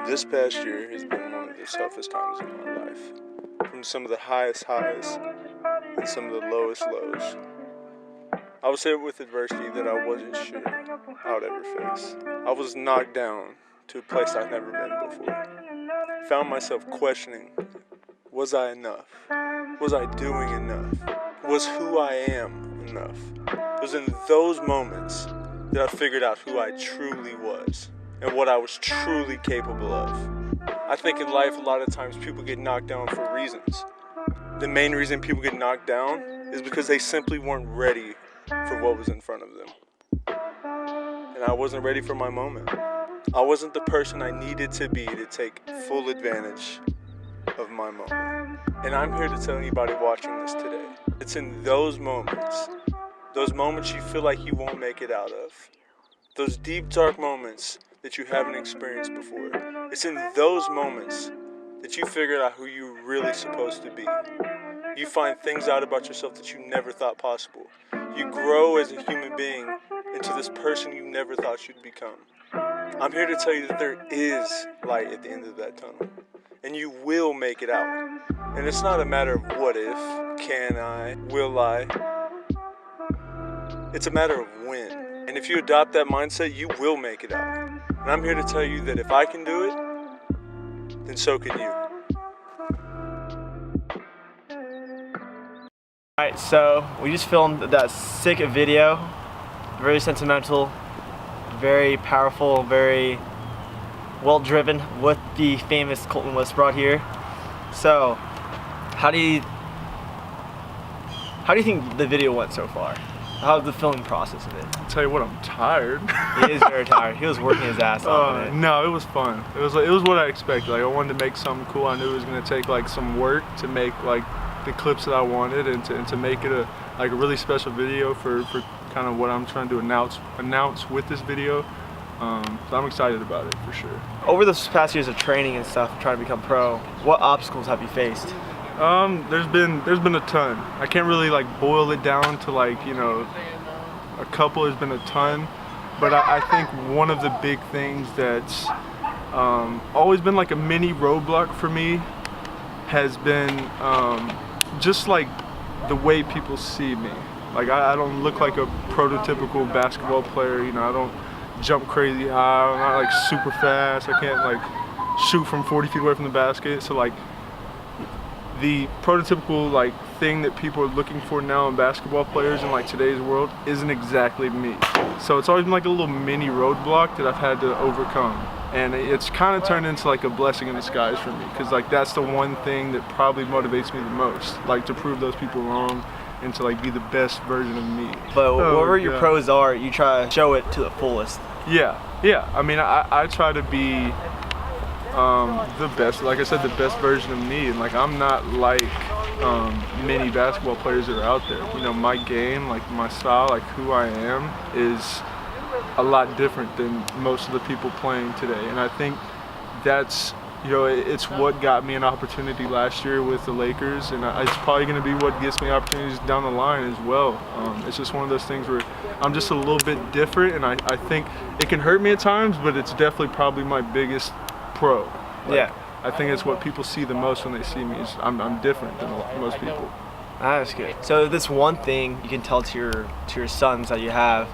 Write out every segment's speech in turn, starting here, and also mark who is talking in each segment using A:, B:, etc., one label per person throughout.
A: This past year has been one of the toughest times in my life. From some of the highest highs and some of the lowest lows. I was hit with adversity that I wasn't sure I would ever face. I was knocked down to a place I'd never been before. Found myself questioning, was I enough? Was I doing enough? Was who I am enough? It was in those moments that I figured out who I truly was and what I was truly capable of. I think in life a lot of times people get knocked down for reasons. The main reason people get knocked down is because they simply weren't ready for what was in front of them. And I wasn't ready for my moment. I wasn't the person I needed to be to take full advantage of my moment. And I'm here to tell anybody watching this today, it's in those moments you feel like you won't make it out of, those deep dark moments that you haven't experienced before. It's in those moments that you figure out who you're really supposed to be. You find things out about yourself that you never thought possible. You grow as a human being into this person you never thought you'd become. I'm here to tell you that there is light at the end of that tunnel, and you will make it out. And it's not a matter of what if, can I, will I. It's a matter of when. And if you adopt that mindset, you will make it out. And I'm here to tell you that if I can do it, then so can you.
B: Alright, so we just filmed that sick video. Very sentimental, very powerful, very well driven with the famous Colton Weisbrod here. So, how do you think the video went so far? How's the filming process of it?
C: I'll tell you what, I'm tired.
B: He is very tired. He was working his ass off on it.
C: No, it was fun. It was what I expected. Like, I wanted to make something cool. I knew it was gonna take like some work to make like the clips that I wanted and to make it a really special video for kind of what I'm trying to announce with this video. So I'm excited about it for sure.
B: Over the past years of training and stuff, trying to become pro, what obstacles have you faced?
C: There's been a ton. I can't really like boil it down to like, you know, a couple. There's been a ton, but I think one of the big things that's always been like a mini roadblock for me has been just like the way people see me. Like I don't look like a prototypical basketball player, you know. I don't jump crazy high, I'm not like super fast, I can't like shoot from 40 feet away from the basket. So like the prototypical like thing that people are looking for now in basketball players in like today's world isn't exactly me. So it's always been like a little mini roadblock that I've had to overcome. And it's kind of turned into like a blessing in disguise for me, because like that's the one thing that probably motivates me the most, like to prove those people wrong and to like be the best version of me.
B: But whatever your pros are, you try to show it to the fullest.
C: Yeah. I mean, I try to be the best, like I said, the best version of me. And like I'm not like many basketball players that are out there. You know, my game, like my style, like who I am is a lot different than most of the people playing today. And I think that's, you know, it's what got me an opportunity last year with the Lakers, and it's probably going to be what gets me opportunities down the line as well. It's just one of those things where I'm just a little bit different, and I think it can hurt me at times, but it's definitely probably my biggest pro. Like,
B: yeah.
C: I think it's what people see the most when they see me. Is I'm different than most people.
B: That's good. So this one thing you can tell to your sons that you have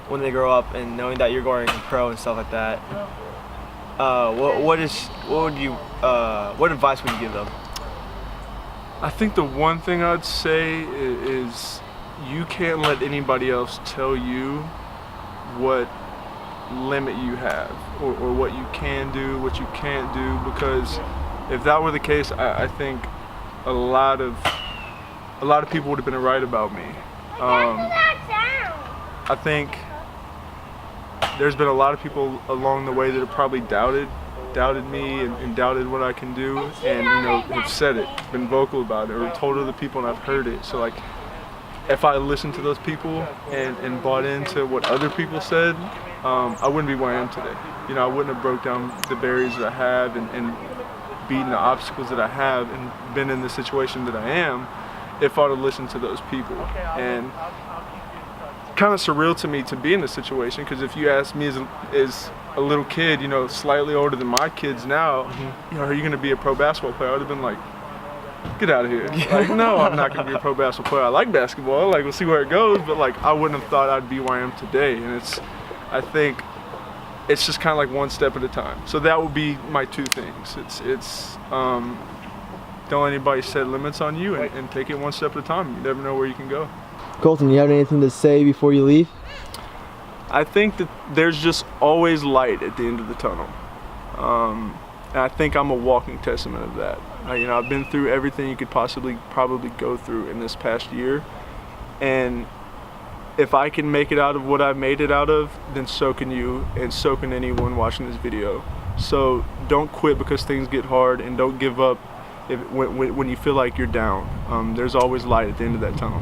B: when they grow up, and knowing that you're going pro and stuff like that, what advice would you give them?
C: I think the one thing I'd say is you can't let anybody else tell you what limit you have or what you can do, what you can't do, because if that were the case, I think a lot of people would have been right about me. I think there's been a lot of people along the way that have probably doubted me and doubted what I can do, and you know, have said it, been vocal about it, or told other people, and I've heard it. So like, if I listened to those people and bought into what other people said, I wouldn't be where I am today. You know, I wouldn't have broke down the barriers that I have and beaten the obstacles that I have and been in the situation that I am if I'd have listened to those people. And kind of surreal to me to be in this situation, because if you ask me as a little kid, you know, slightly older than my kids now, you know, are you going to be a pro basketball player? I would have been like, get out of here. Like, no, I'm not going to be a pro basketball player. I like basketball. Like, we'll see where it goes. But like, I wouldn't have thought I'd be where I am today. And I think it's just kind of like one step at a time. So that would be my two things. It's don't let anybody set limits on you, and take it one step at a time. You never know where you can go.
B: Colton, you have anything to say before you leave?
C: I think that there's just always light at the end of the tunnel. And I think I'm a walking testament of that. You know, I've been through everything you could probably go through in this past year. And if I can make it out of what I've made it out of, then so can you, and so can anyone watching this video. So don't quit because things get hard, and don't give up when you feel like you're down. There's always light at the end of that tunnel.